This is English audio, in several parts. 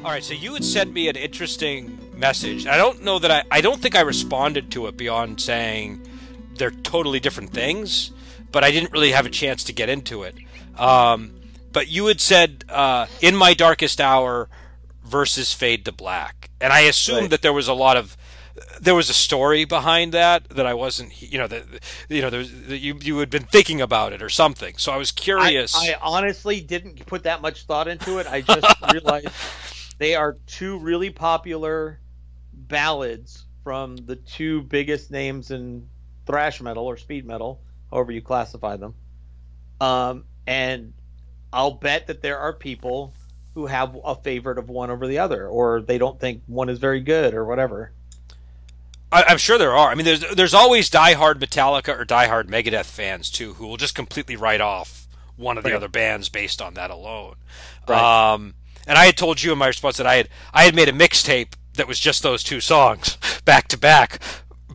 All right, so you had sent me an interesting message. I don't know that I don't think I responded to it beyond saying they're totally different things, but I didn't really have a chance to get into it. But you had said "In My Darkest Hour" versus "Fade to Black," and I assumed Right. that there was a story behind that I wasn't, that you had been thinking about it or something. So I was curious. I honestly didn't put that much thought into it. I just realized they are two really popular ballads from the two biggest names in thrash metal or speed metal, however you classify them. And I'll bet that there are people who have a favorite of one over the other, or they don't think one is very good, or whatever. I'm sure there are. I mean, there's always diehard Metallica or diehard Megadeth fans too, who will just completely write off one of the Right. other bands based on that alone. Right. And I had told you in my response that I had made a mixtape that was just those two songs back to back,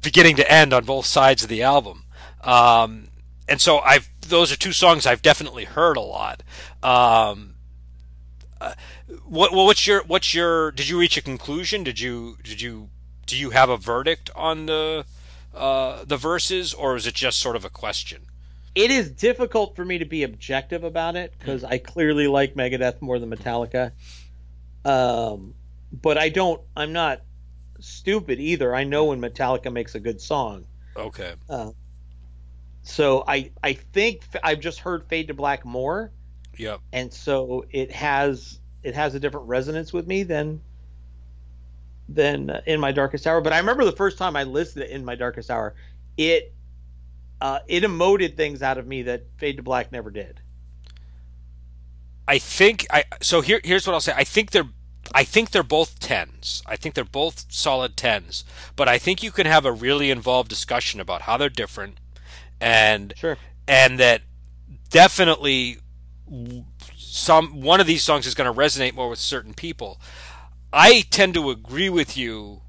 beginning to end on both sides of the album. And so those are two songs I've definitely heard a lot. What's your did you reach a conclusion? Do you have a verdict on the verses, or is it just sort of a question? It is difficult for me to be objective about it because I clearly like Megadeth more than Metallica. But I'm not stupid either. I know when Metallica makes a good song. Okay. Uh, so I think I've just heard Fade to Black more, Yep. and so it has a different resonance with me than In My Darkest Hour. But I remember the first time I listened to In My Darkest Hour, it it emoted things out of me that Fade to Black never did. Here's what I'll say. I think they're both tens. I think they're both solid tens. But I think you can have a really involved discussion about how they're different, and Sure. and that definitely some one of these songs is going to resonate more with certain people. I tend to agree with you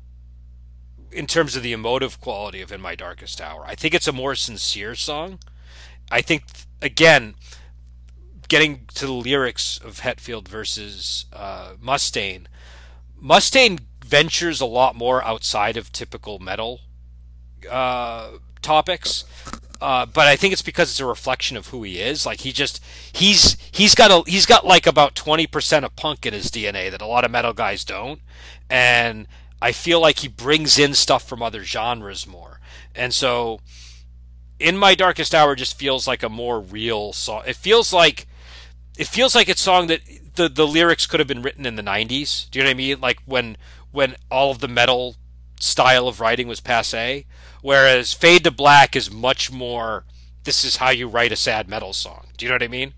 in terms of the emotive quality of "In My Darkest Hour." I think it's a more sincere song. I think, again, getting to the lyrics of Hetfield versus Mustaine, Mustaine ventures a lot more outside of typical metal topics. But I think it's because it's a reflection of who he is. Like he's got like about 20% of punk in his DNA that a lot of metal guys don't, and I feel like he brings in stuff from other genres more. And so, "In My Darkest Hour" just feels like a more real song. It feels like it's a song that the lyrics could have been written in the '90s. Do you know what I mean? Like when all of the metal style of writing was passé, whereas "Fade to Black" is much more. This is how you write a sad metal song. Do you know what I mean?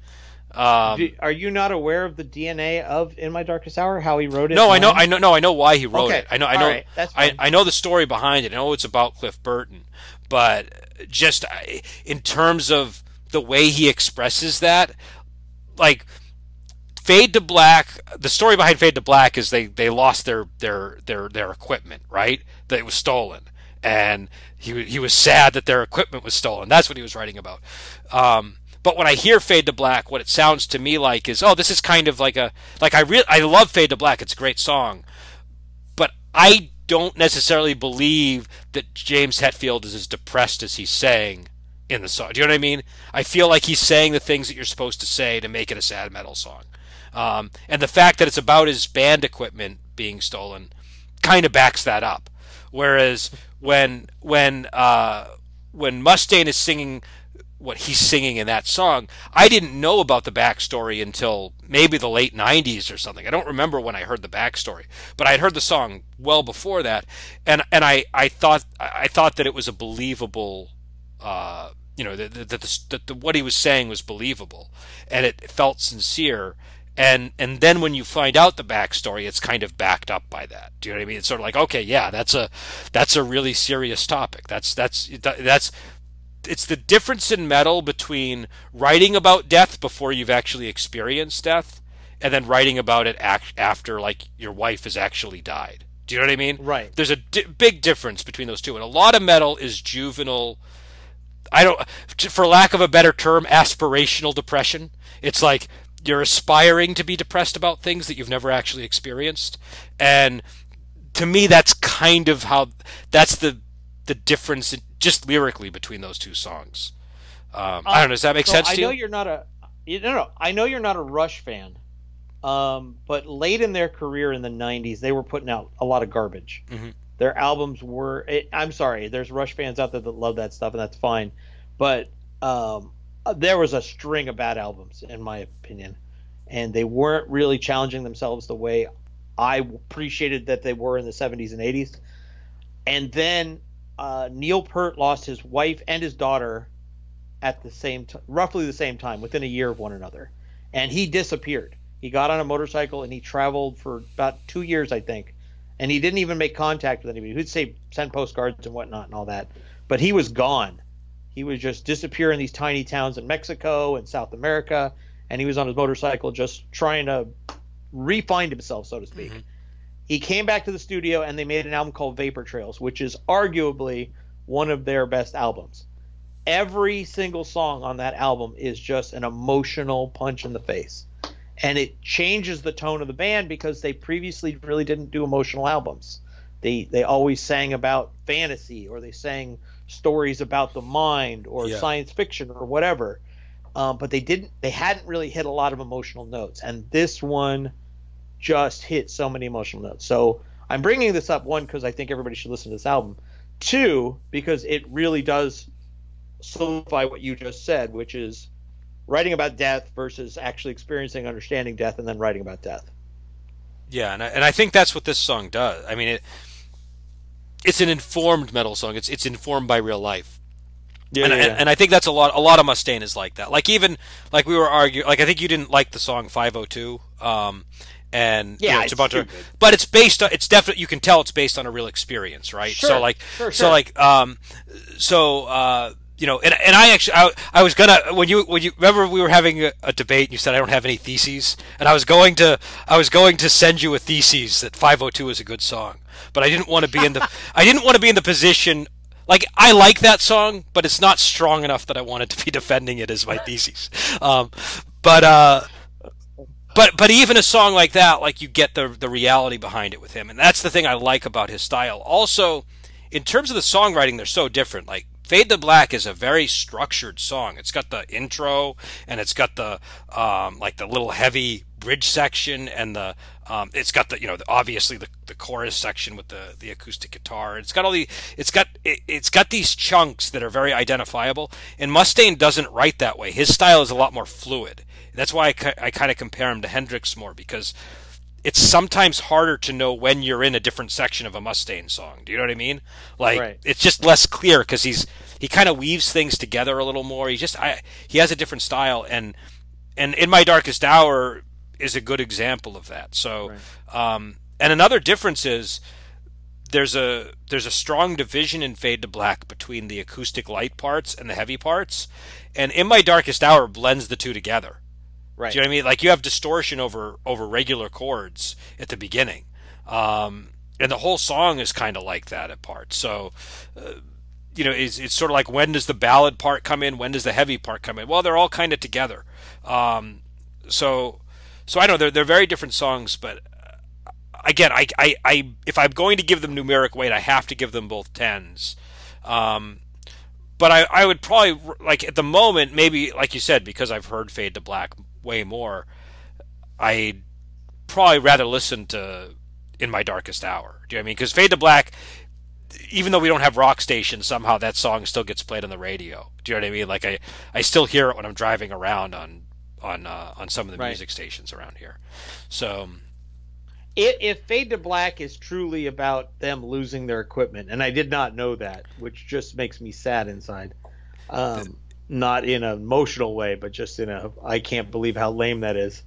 Are you not aware of the DNA of In My Darkest Hour? How he wrote it? No, I know, lines? no, I know why he wrote Okay. it. I know, All right. That's fine. I know the story behind it. I know it's about Cliff Burton, but just in terms of the way he expresses that, like "Fade to Black," the story behind "Fade to Black" is they lost their equipment, right? That it was stolen, and he was sad that their equipment was stolen. That's what he was writing about. But when I hear "Fade to Black," what it sounds to me like is, oh, this is kind of like I love "Fade to Black." It's a great song, but I don't necessarily believe that James Hetfield is as depressed as he's saying in the song. Do you know what I mean? I feel like he's saying the things that you're supposed to say to make it a sad metal song. And the fact that it's about his band equipment being stolen kind of backs that up. Whereas when Mustaine is singing what he's singing in that song, I didn't know about the backstory until maybe the late '90s or something. I don't remember when I heard the backstory, but I had heard the song well before that, and I thought that it was a believable, that what he was saying was believable, and it felt sincere. And then when you find out the backstory, it's kind of backed up by that. Do you know what I mean? It's sort of like, okay, yeah, that's a really serious topic. That's it's the difference in metal between writing about death before you've actually experienced death, and then writing about it after, like, your wife has actually died. Do you know what I mean? Right. There's a big difference between those two, and a lot of metal is juvenile. I don't, for lack of a better term, aspirational depression. It's like you're aspiring to be depressed about things that you've never actually experienced. And to me, that's kind of how that's the difference just lyrically between those two songs. I don't know. Does that make sense to you? I know you're not a no. I know you're not a Rush fan. But late in their career in the '90s, they were putting out a lot of garbage. Mm-hmm. Their albums were. I'm sorry, there's Rush fans out there that love that stuff, and that's fine. But there was a string of bad albums, in my opinion, and they weren't really challenging themselves the way I appreciated that they were in the '70s and '80s. And then Neil Peart lost his wife and his daughter at the same roughly the same time, within a year of one another, and he disappeared. He got on a motorcycle and he traveled for about 2 years, I think, and he didn't even make contact with anybody. He'd say send postcards and whatnot and all that, but he was gone. He would just disappear in these tiny towns in Mexico and South America, and he was on his motorcycle just trying to re-find himself, so to speak. Mm-hmm. He came back to the studio and they made an album called Vapor Trails, which is arguably one of their best albums. Every single song on that album is just an emotional punch in the face. And it changes the tone of the band because they previously really didn't do emotional albums. They always sang about fantasy, or they sang stories about the mind, or science fiction, or whatever. But they hadn't really hit a lot of emotional notes. And this one just hit so many emotional notes. So I'm bringing this up, one, because I think everybody should listen to this album. Two, because it really does solidify what you just said, which is writing about death versus actually experiencing, understanding death, and then writing about death. Yeah, and I think that's what this song does. I mean, it's an informed metal song. It's informed by real life. Yeah, and I think that's a lot of Mustaine is like that. Like, even like we were arguing, like I think you didn't like the song 502. And yeah, it's about to, but it's based on, it's definitely, you can tell it's based on a real experience, right? Sure, so like sure. you know, and I actually, I was gonna, when you remember, we were having a debate and you said I don't have any theses, and I was going to send you a thesis that 502 is a good song, but I didn't want to be in the position, like, I like that song, but it's not strong enough that I wanted to be defending it as my thesis. But even a song like that, like, you get the reality behind it with him, and that's the thing I like about his style. Also, in terms of the songwriting, they're so different. Like, Fade to Black is a very structured song. It's got the intro, and it's got the like the little heavy bridge section, and the it's got the, you know, obviously the chorus section with the acoustic guitar. It's got it's got these chunks that are very identifiable. And Mustaine doesn't write that way. His style is a lot more fluid. That's why I kind of compare him to Hendrix more, because it's sometimes harder to know when you're in a different section of a Mustaine song. Do you know what I mean? Like, right. It's just less clear because he kind of weaves things together a little more. He has a different style, and In My Darkest Hour is a good example of that. So, right. And another difference is there's a strong division in Fade to Black between the acoustic light parts and the heavy parts, and In My Darkest Hour blends the two together. Right. Do you know what I mean? Like, you have distortion over regular chords at the beginning, and the whole song is kind of like that at parts. So, you know, it's sort of like, when does the ballad part come in? When does the heavy part come in? Well, they're all kind of together. So I know they're very different songs, but again, I if I'm going to give them numeric weight, I have to give them both 10s. But I would probably, like, at the moment, maybe, like you said, because I've heard Fade to Black way more, I'd probably rather listen to In My Darkest Hour. Do you know what I mean? Because Fade to Black, even though we don't have rock stations, somehow that song still gets played on the radio. Do you know what I mean? Like, I still hear it when I'm driving around on some of the music stations around here. So, if Fade to Black is truly about them losing their equipment, and I did not know that, which just makes me sad inside, not in an emotional way, but just in a, I can't believe how lame that is,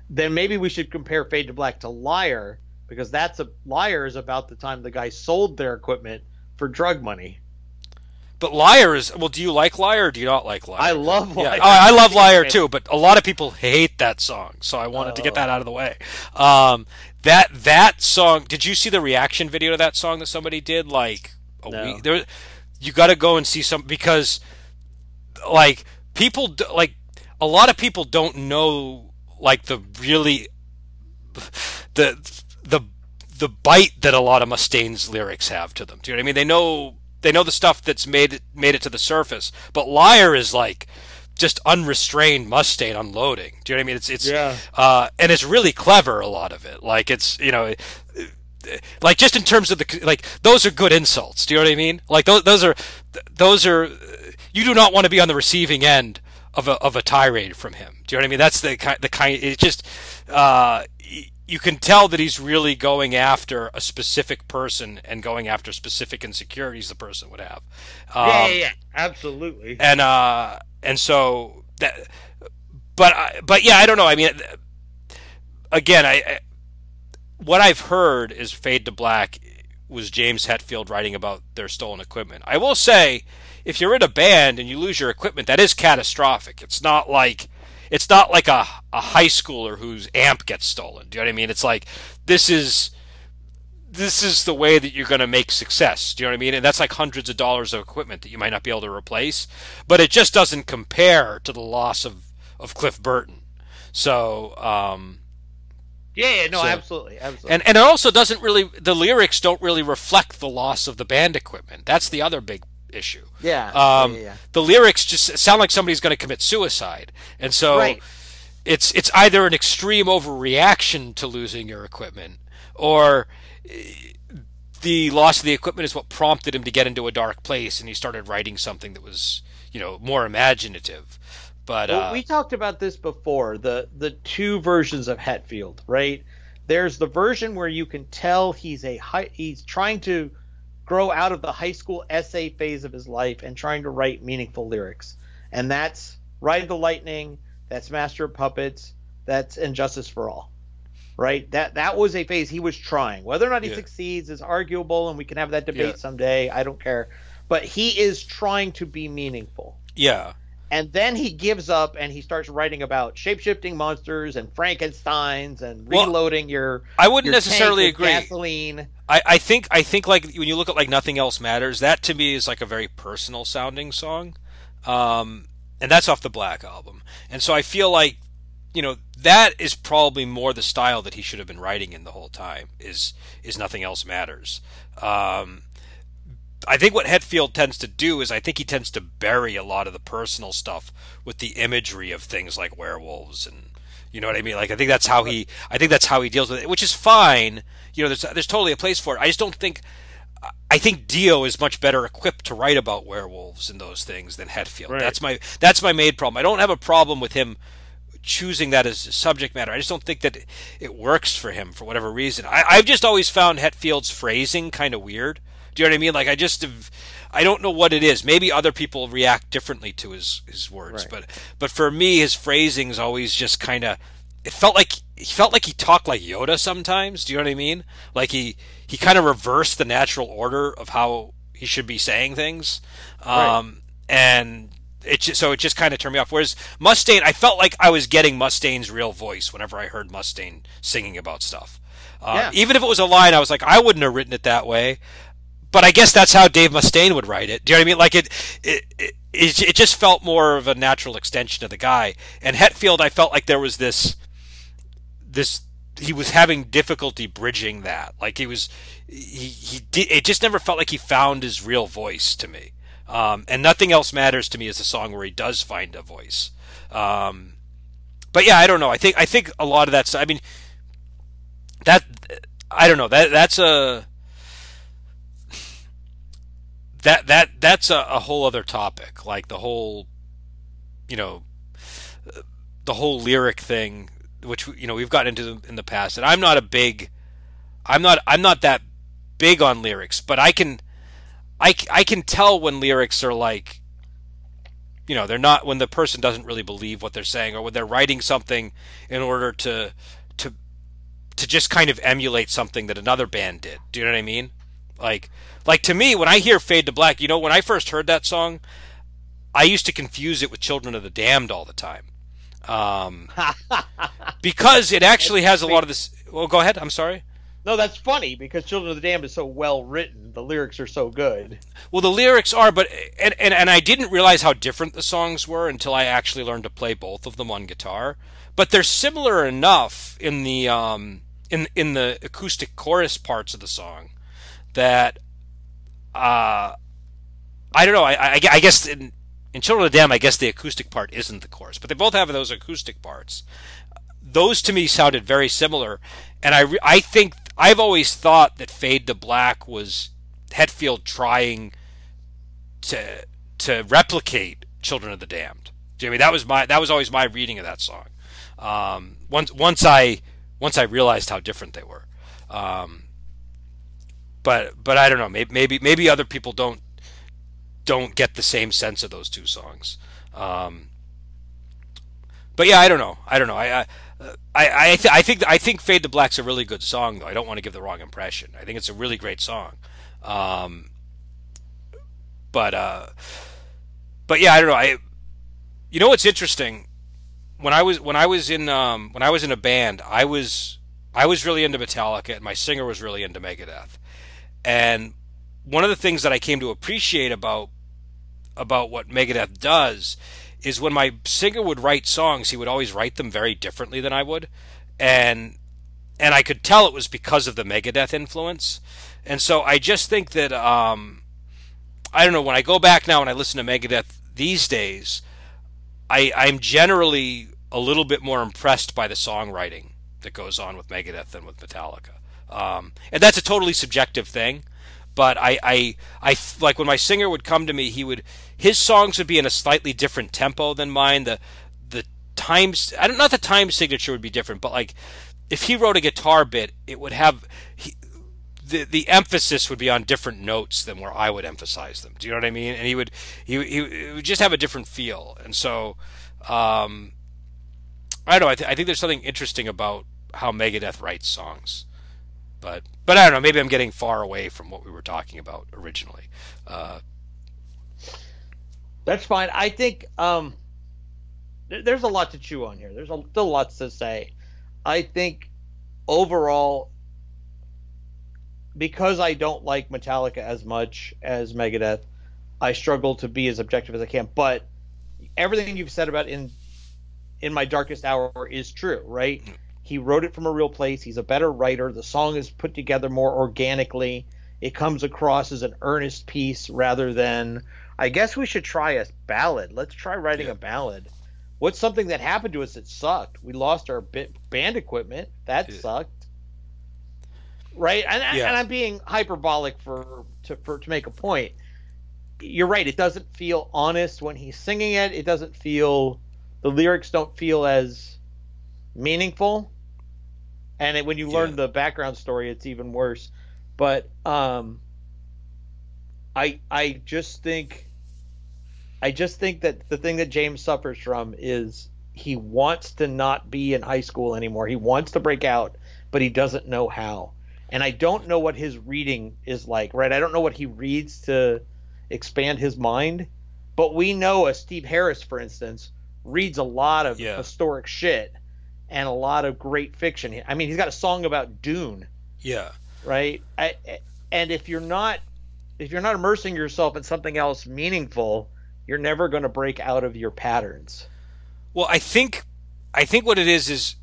then maybe we should compare Fade to Black to Liar, because Liar is about the time the guy sold their equipment for drug money. But Liar is, well, do you like Liar or do you not like Liar? I love Liar. Yeah. Oh, I love Liar too, but a lot of people hate that song, so I wanted to get that out of the way. That song, did you see the reaction video to that song that somebody did like a week? There, you got to go and see some, because like, people, like, a lot of people don't know like the really the the the bite that a lot of Mustaine's lyrics have to them. Do you know what I mean? They know the stuff that's made it to the surface, but Liar is like just unrestrained Mustaine unloading. Do you know what I mean? It's Yeah. and it's really clever, a lot of it. Like it's, like just in terms of the, like, those are good insults. Do you know what I mean? Like those are you do not want to be on the receiving end of a tirade from him. Do you know what I mean? That's the kind it just you can tell that he's really going after a specific person and going after specific insecurities the person would have. Yeah. Absolutely. And so that, but yeah, I don't know. I mean, again, what I've heard is Fade to Black was James Hetfield writing about their stolen equipment. I will say, if you're in a band and you lose your equipment, that is catastrophic. It's not like a high schooler whose amp gets stolen. Do you know what I mean? It's like this is the way that you're going to make success. Do you know what I mean? And that's like hundreds of dollars of equipment that you might not be able to replace. But it just doesn't compare to the loss of Cliff Burton. So Yeah, no, so absolutely. and it also doesn't really, the lyrics don't really reflect the loss of the band equipment. That's the other big issue. Yeah. The lyrics just sound like somebody's going to commit suicide, and so Right. it's either an extreme overreaction to losing your equipment, or the loss of the equipment is what prompted him to get into a dark place, and he started writing something that was, more imaginative. But Well, we talked about this before, the two versions of Hetfield, right? There's the version where you can tell he's trying to grow out of the high school essay phase of his life and trying to write meaningful lyrics. And that's Ride the Lightning, that's Master of Puppets, that's And Justice for All. Right? That was a phase he was trying. Whether or not he succeeds is arguable, and we can have that debate someday. I don't care. But he is trying to be meaningful. yeah. And then he gives up and he starts writing about shape-shifting monsters and Frankensteins and reloading I wouldn't your necessarily tank with agree. gasoline. I think like when you look at like Nothing Else Matters, that to me is like a very personal sounding song, and that's off the Black album. And so I feel like that is probably more the style that he should have been writing in the whole time. Is Nothing Else Matters. I think what Hetfield tends to do is I think he tends to bury a lot of the personal stuff with the imagery of things like werewolves, and you know what I mean. Like I think that's how he deals with it, which is fine. There's totally a place for it. I just don't think. I think Dio is much better equipped to write about werewolves and those things than Hetfield. Right. That's my main problem. I don't have a problem with him choosing that as subject matter. I just don't think that it works for him for whatever reason. I've just always found Hetfield's phrasing kind of weird. Do you know what I mean? Like I don't know what it is. Maybe other people react differently to his words, Right. but for me, his phrasing's always just kind of. It felt like he talked like Yoda sometimes. Do you know what I mean? Like he kind of reversed the natural order of how he should be saying things, Right. and it just kind of turned me off. Whereas Mustaine, I felt like I was getting Mustaine's real voice whenever I heard Mustaine singing about stuff. Yeah. Even if it was a line, I was like, I wouldn't have written it that way. But I guess that's how Dave Mustaine would write it. Do you know what I mean? Like it just felt more of a natural extension of the guy. And Hetfield, I felt like there was this he was having difficulty bridging that. Like he did, it just never felt like he found his real voice to me. And Nothing Else Matters to me is a song where he does find a voice. But yeah, I don't know. I think a lot of that. I mean, that I don't know. That's a whole other topic. Like the whole lyric thing, which we've gotten into in the past, and I'm not that big on lyrics, but I can tell when lyrics are like, they're not, when the person doesn't really believe what they're saying, or when they're writing something in order to just kind of emulate something that another band did. Do you know what I mean? Like to me, when I hear Fade to Black, when I first heard that song, I used to confuse it with Children of the Damned all the time. Because it actually has a lot of this. Well, go ahead. I'm sorry. No, that's funny because Children of the Damned is so well written. The lyrics are so good. Well, the lyrics are, but and I didn't realize how different the songs were until I actually learned to play both of them on guitar. But they're similar enough in the in the acoustic chorus parts of the song that I don't know. I guess in Children of the Damned, I guess the acoustic part isn't the chorus, but they both have those acoustic parts. Those to me sounded very similar, and I think I've always thought that Fade to Black was Hetfield trying to replicate Children of the Damned. Do you know what I mean? That was always my reading of that song. Once I realized how different they were, but I don't know. Maybe other people don't get the same sense of those two songs. But yeah, I don't know. I think Fade to Black's a really good song, though. I don't want to give the wrong impression. I think it's a really great song. But yeah, I don't know. You know what's interesting? When I was in a band, I was really into Metallica, and my singer was really into Megadeth. And one of the things that I came to appreciate about what Megadeth does is when my singer would write songs, he would always write them very differently than I would, and I could tell it was because of the Megadeth influence. And so I just think that I don't know, when I go back now and I listen to Megadeth these days, I'm generally a little bit more impressed by the songwriting that goes on with Megadeth than with Metallica. And that's a totally subjective thing, but I like when my singer would come to me, his songs would be in a slightly different tempo than mine. The times, not the time signature would be different, but like if he wrote a guitar bit, it would have the emphasis would be on different notes than where I would emphasize them. Do you know what I mean? And he would just have a different feel. And so I don't know. I think there's something interesting about how Megadeth writes songs. But I don't know. Maybe I'm getting far away from what we were talking about originally. That's fine. I think there's a lot to chew on here. There's still lots to say. I think overall, because I don't like Metallica as much as Megadeth, I struggle to be as objective as I can. But everything you've said about in My Darkest Hour is true, right? He wrote it from a real place. He's a better writer. The song is put together more organically. It comes across as an earnest piece rather than, I guess we should try a ballad. Let's try writing a ballad. What's something that happened to us that sucked? We lost our band equipment. That sucked. Right? And I'm being hyperbolic to make a point. You're right. It doesn't feel honest when he's singing it. It doesn't feel, the lyrics don't feel as meaningful. And when you learn the background story, it's even worse. But I just think that the thing that James suffers from is he wants to not be in high school anymore. He wants to break out, but he doesn't know how. And I don't know what his reading is like, right? I don't know what he reads to expand his mind. But we know Steve Harris, for instance, reads a lot of historic shit and a lot of great fiction. I mean, he's got a song about Dune. Yeah. Right? And if you're not immersing yourself in something else meaningful, you're never going to break out of your patterns. Well, I think what it is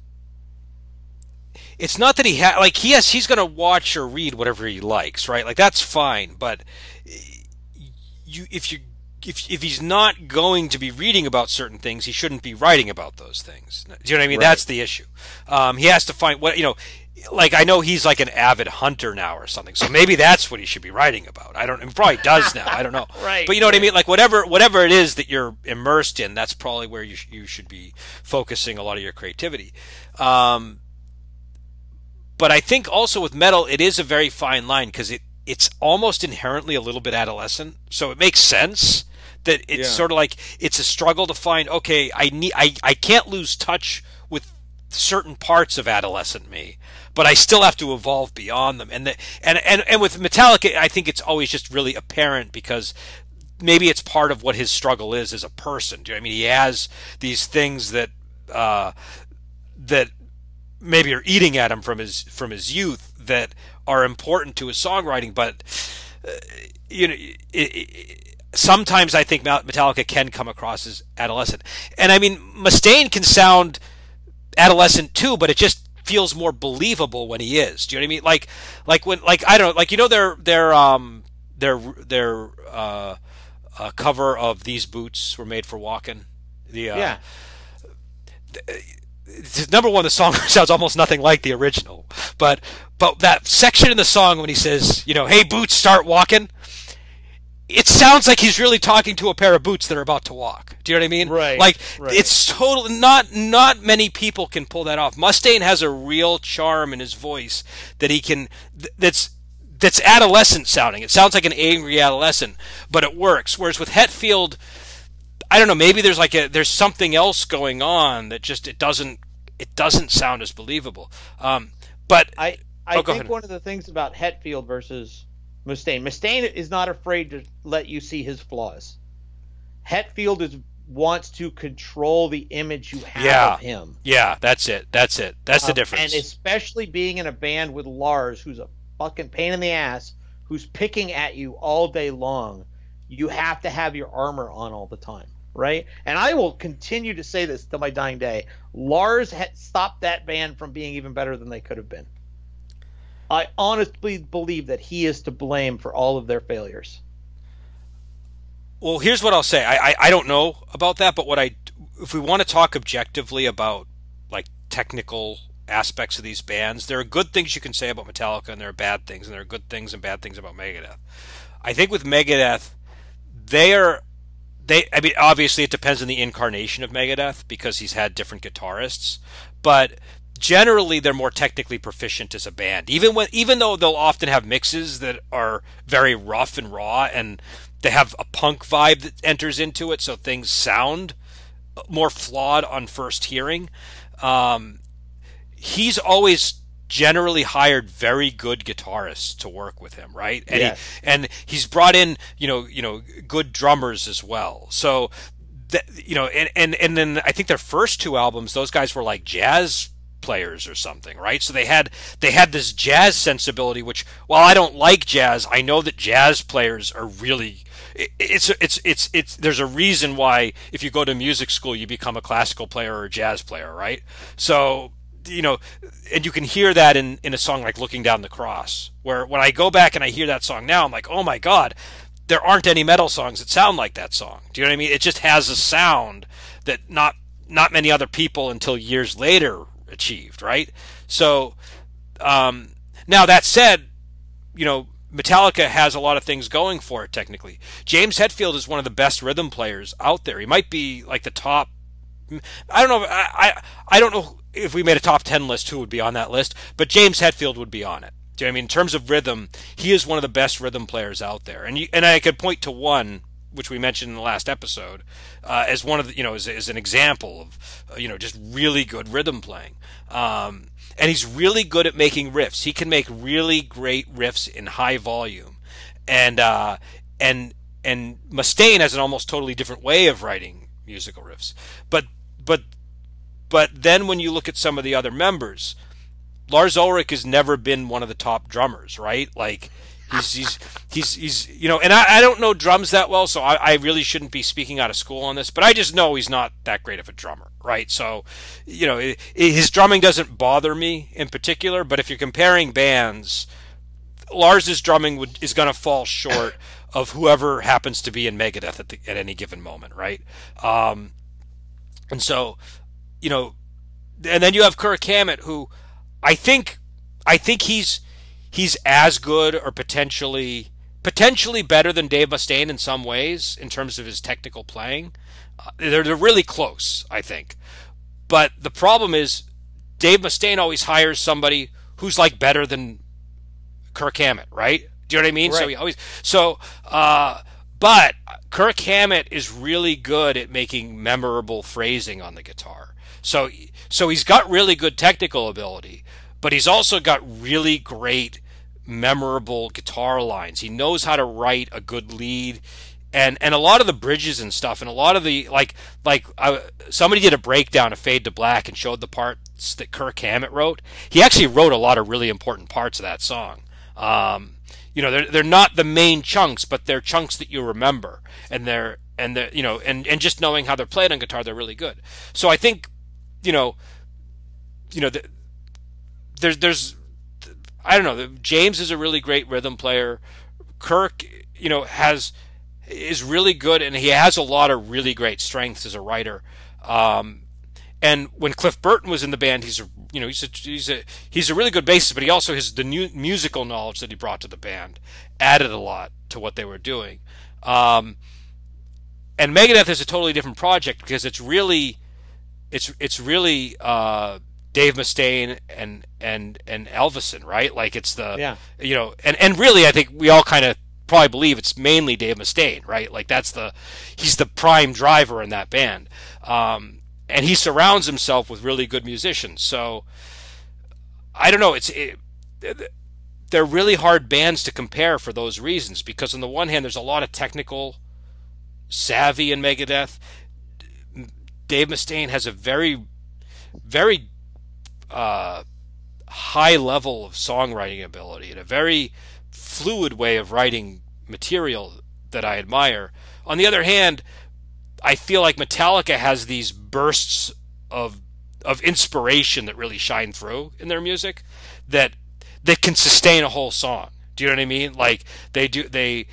it's not that he's going to watch or read whatever he likes, right? Like that's fine, but if he's not going to be reading about certain things, he shouldn't be writing about those things. Do you know what I mean? Right. That's the issue. He has to find what, like I know he's like an avid hunter now or something, so maybe that's what he should be writing about. He probably does now. I don't know. Right. But you know what I mean? Like whatever it is that you're immersed in, that's probably where you should be focusing a lot of your creativity. But I think also with metal, it is a very fine line because it's almost inherently a little bit adolescent, so it makes sense that it's sort of like it's a struggle to find. Okay, I can't lose touch with certain parts of adolescent me, but I still have to evolve beyond them. And with Metallica, I think it's always just really apparent because maybe it's part of what his struggle is as a person. Do you know what I mean? He has these things that maybe are eating at him from his youth that are important to his songwriting, but you know, sometimes I think Metallica can come across as adolescent. And I mean, Mustaine can sound adolescent too, but it just feels more believable when he is. Do you know what I mean? Like when, like, I don't know, like, you know, their cover of These Boots Were Made for Walking. Yeah. Number one, the song sounds almost nothing like the original, but that section in the song when he says, you know, "Hey boots, start walking," it sounds like he's really talking to a pair of boots that are about to walk. Do you know what I mean? Right. Like, right. it's total. Not many people can pull that off. Mustaine has a real charm in his voice that he can. That's adolescent sounding. It sounds like an angry adolescent, but it works. Whereas with Hetfield, I don't know. Maybe there's something else going on that just it doesn't sound as believable. But I go think ahead. one of the things about Hetfield versus Mustaine is not afraid to let you see his flaws. Hetfield wants to control the image you have of him. Yeah, that's it. That's the difference. And especially being in a band with Lars, who's a fucking pain in the ass, who's picking at you all day long, you have to have your armor on all the time, right? And I will continue to say this till my dying day. Lars had stopped that band from being even better than they could have been. I honestly believe that he is to blame for all of their failures. Well, here's what I'll say. I don't know about that, but if we want to talk objectively about like technical aspects of these bands, there are good things you can say about Metallica, and there are bad things, and there are good things and bad things about Megadeth. I think with Megadeth, I mean, obviously it depends on the incarnation of Megadeth because he's had different guitarists, but generally they're more technically proficient as a band. Even though they'll often have mixes that are very rough and raw, and they have a punk vibe that enters into it, so things sound more flawed on first hearing. He's always generally hired very good guitarists to work with him, right? And Yes. he's brought in, good drummers as well. So, and then I think their first two albums, those guys were like jazz players or something, right? So they had this jazz sensibility, which, while I don't like jazz, I know that jazz players are really. It's there's a reason why if you go to music school you become a classical player or a jazz player, right? So, and you can hear that in a song like Looking Down the Cross, where when I go back and I hear that song now, I'm like, oh my God, there aren't any metal songs that sound like that song. Do you know what I mean? It just has a sound that not many other people until years later achieved, right? So, now that said, Metallica has a lot of things going for it technically. James Hetfield is one of the best rhythm players out there. He might be like the top. I don't know. I don't know if we made a top 10 list who would be on that list, but James Hetfield would be on it. Do you know what I mean? In terms of rhythm, he is one of the best rhythm players out there. And I could point to one, which we mentioned in the last episode, as one of the, as an example of, just really good rhythm playing. And he's really good at making riffs. He can make really great riffs in high volume. And Mustaine has an almost totally different way of writing musical riffs. But then when you look at some of the other members, Lars Ulrich has never been one of the top drummers, right? Like he's and I don't know drums that well, so I really shouldn't be speaking out of school on this, but I just know he's not that great of a drummer, right? So, his drumming doesn't bother me in particular, but if you're comparing bands, Lars's drumming is going to fall short of whoever happens to be in Megadeth at any given moment, right? And so, and then you have Kirk Hammett, who I think he's as good or potentially better than Dave Mustaine in some ways in terms of his technical playing. They're really close, I think. But the problem is Dave Mustaine always hires somebody who's like better than Kirk Hammett, right? Do you know what I mean? Right. But Kirk Hammett is really good at making memorable phrasing on the guitar. So he's got really good technical ability, but he's also got really great memorable guitar lines. He knows how to write a good lead, and a lot of the bridges and stuff, and a lot of the somebody did a breakdown of Fade to Black and showed the parts ballads that Kirk Hammett wrote. He actually wrote a lot of really important parts of that song. They're not the main chunks, but they're chunks that you remember, and and just knowing how they're played on guitar, they're really good. So I think, there's I don't know. James is a really great rhythm player. Kirk, is really good, and he has a lot of really great strengths as a writer. And when Cliff Burton was in the band, he's a really good bassist, but he also has the new musical knowledge that he brought to the band added a lot to what they were doing. And Megadeth is a totally different project because it's really Dave Mustaine and Elvison, right? Like it's the and really I think we all kind of probably believe it's mainly Dave Mustaine, right? Like he's the prime driver in that band. And he surrounds himself with really good musicians. So I don't know. They're really hard bands to compare for those reasons, because on the one hand, there's a lot of technical savvy in Megadeth. Dave Mustaine has a very, very high level of songwriting ability and a very fluid way of writing material that I admire. On the other hand, I feel like Metallica has these bursts of inspiration that really shine through in their music that can sustain a whole song. Do you know what I mean? Like they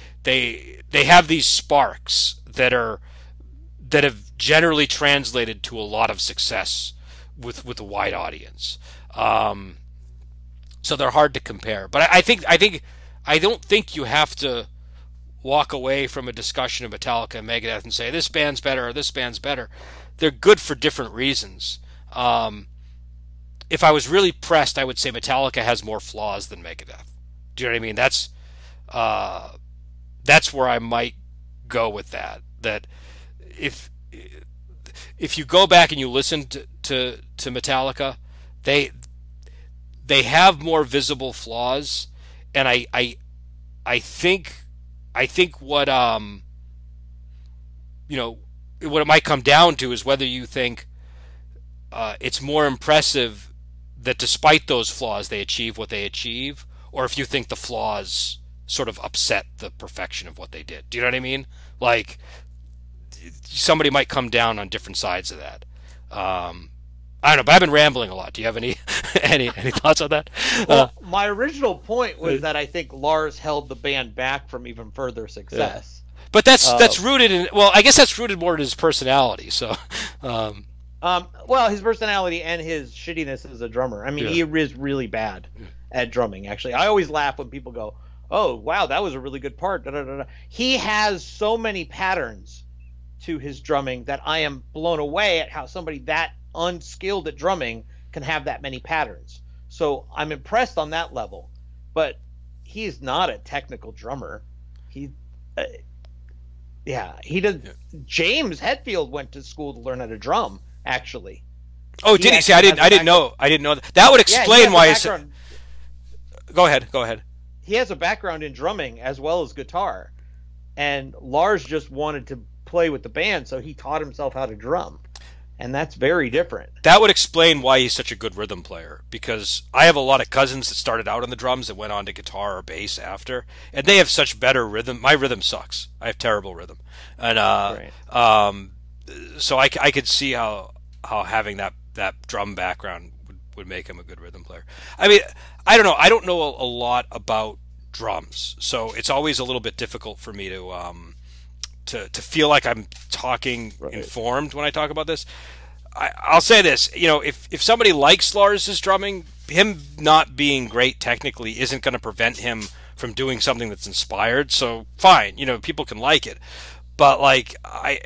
have these sparks that have generally translated to a lot of success with a wide audience. So they're hard to compare. But I don't think you have to walk away from a discussion of Metallica and Megadeth and say this band's better or this band's better. They're good for different reasons. If I was really pressed, I would say Metallica has more flaws than Megadeth. Do you know what I mean? That's where I might go with that. That if you go back and you listen to Metallica, they have more visible flaws, and I think what what it might come down to is whether you think it's more impressive that despite those flaws they achieve what they achieve, or if you think the flaws sort of upset the perfection of what they did. Do you know what I mean? Like somebody might come down on different sides of that. I don't know, but I've been rambling a lot. Do you have any any thoughts on that? Well, my original point was that I think Lars held the band back from even further success. Yeah. But that's rooted in, well, I guess that's rooted more in his personality. So, well, his personality and his shittiness as a drummer. I mean, he is really bad at drumming. Actually, I always laugh when people go, "Oh, wow, that was a really good part." Da, da, da, da. He has so many patterns to his drumming that I am blown away at how somebody that unskilled at drumming can have that many patterns. So I'm impressed on that level, but he's not a technical drummer. He does. Yeah. James Hetfield went to school to learn how to drum, actually. Oh, did he? See, I didn't know that. That would explain why. Go ahead. He has a background in drumming as well as guitar, and Lars just wanted to play with the band, so he taught himself how to drum. And that's very different. That would explain why he's such a good rhythm player, because I have a lot of cousins that started out on the drums that went on to guitar or bass after, and they have such better rhythm. My rhythm sucks. I have terrible rhythm. And so I could see how having that drum background would make him a good rhythm player. I mean, I don't know. I don't know a lot about drums, so it's always a little bit difficult for me to feel like I'm talking informed when I talk about this. I'll say this, if somebody likes Lars's drumming, him not being great technically isn't going to prevent him from doing something that's inspired. So fine, people can like it, but like I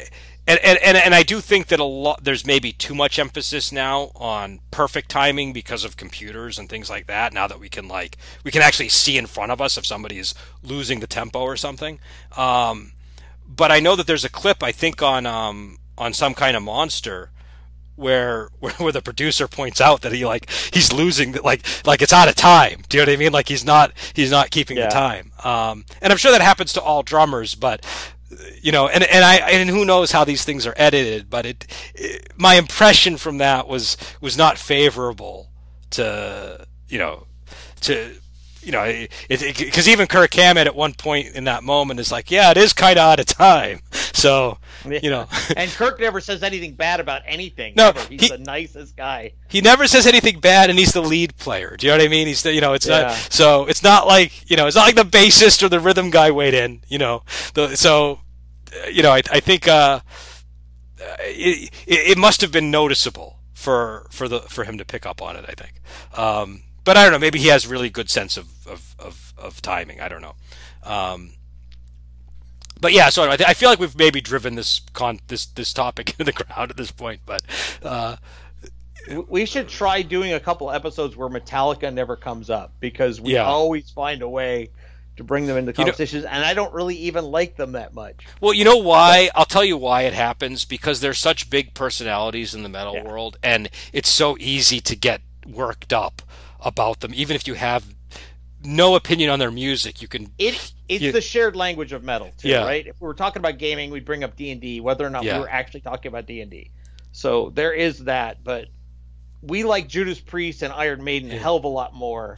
do think that there's maybe too much emphasis now on perfect timing because of computers and things like that. Now that we can actually see in front of us if somebody is losing the tempo or something. But I know that there's a clip, I think, on Some Kind of Monster where the producer points out that he's losing, like it's out of time. Do you know what I mean? Like he's not keeping the time. And I'm sure that happens to all drummers, but and who knows how these things are edited, but my impression from that was not favorable to to because even Kirk Hammett at one point in that moment is like, yeah, it is kind of out of time. So, and Kirk never says anything bad about anything. No, ever. He's the nicest guy. He never says anything bad, and he's the lead player. Do you know what I mean? It's Yeah. not so. It's not like it's not like the bassist or the rhythm guy weighed in. I think it must have been noticeable for him to pick up on it. I think. But I don't know. Maybe he has really good sense of timing. I don't know. But yeah, so anyway, I feel like we've maybe driven this topic into the ground at this point. But we should try doing a couple episodes where Metallica never comes up, because we always find a way to bring them into conversations, and I don't really even like them that much. Well, you know why? I'll tell you why it happens. Because they're such big personalities in the metal world, and it's so easy to get worked up about them, even if you have no opinion on their music. You can. It's the shared language of metal, too, right? If we were talking about gaming, we'd bring up D&D, whether or not we were actually talking about D&D. So there is that, but we like Judas Priest and Iron Maiden a hell of a lot more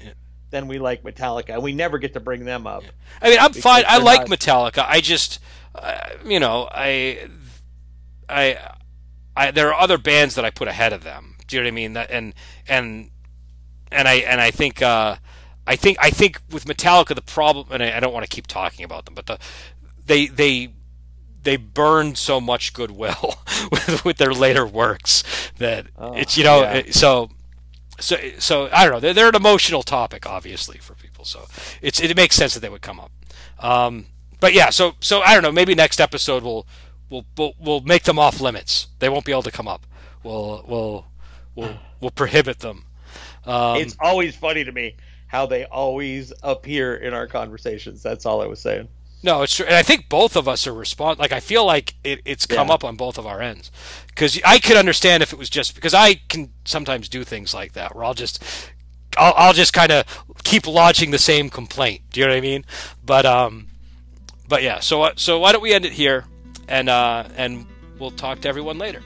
than we like Metallica, and we never get to bring them up. I mean, I'm fine. I like Metallica. I just, I there are other bands that I put ahead of them. Do you know what I mean? I think with Metallica the problem, and I don't want to keep talking about them, but they burned so much goodwill with their later works that so I don't know. They're an emotional topic, obviously, for people. So it makes sense that they would come up. But yeah, so I don't know. Maybe next episode we'll make them off limits. They won't be able to come up. We'll prohibit them. It's always funny to me how they always appear in our conversations. That's all I was saying. No, it's true, and I think both of us are Like, I feel like it's come up on both of our ends, because I could understand if it was just because I can sometimes do things like that, where I'll just kind of keep lodging the same complaint. Do you know what I mean? But yeah. So why don't we end it here, and we'll talk to everyone later.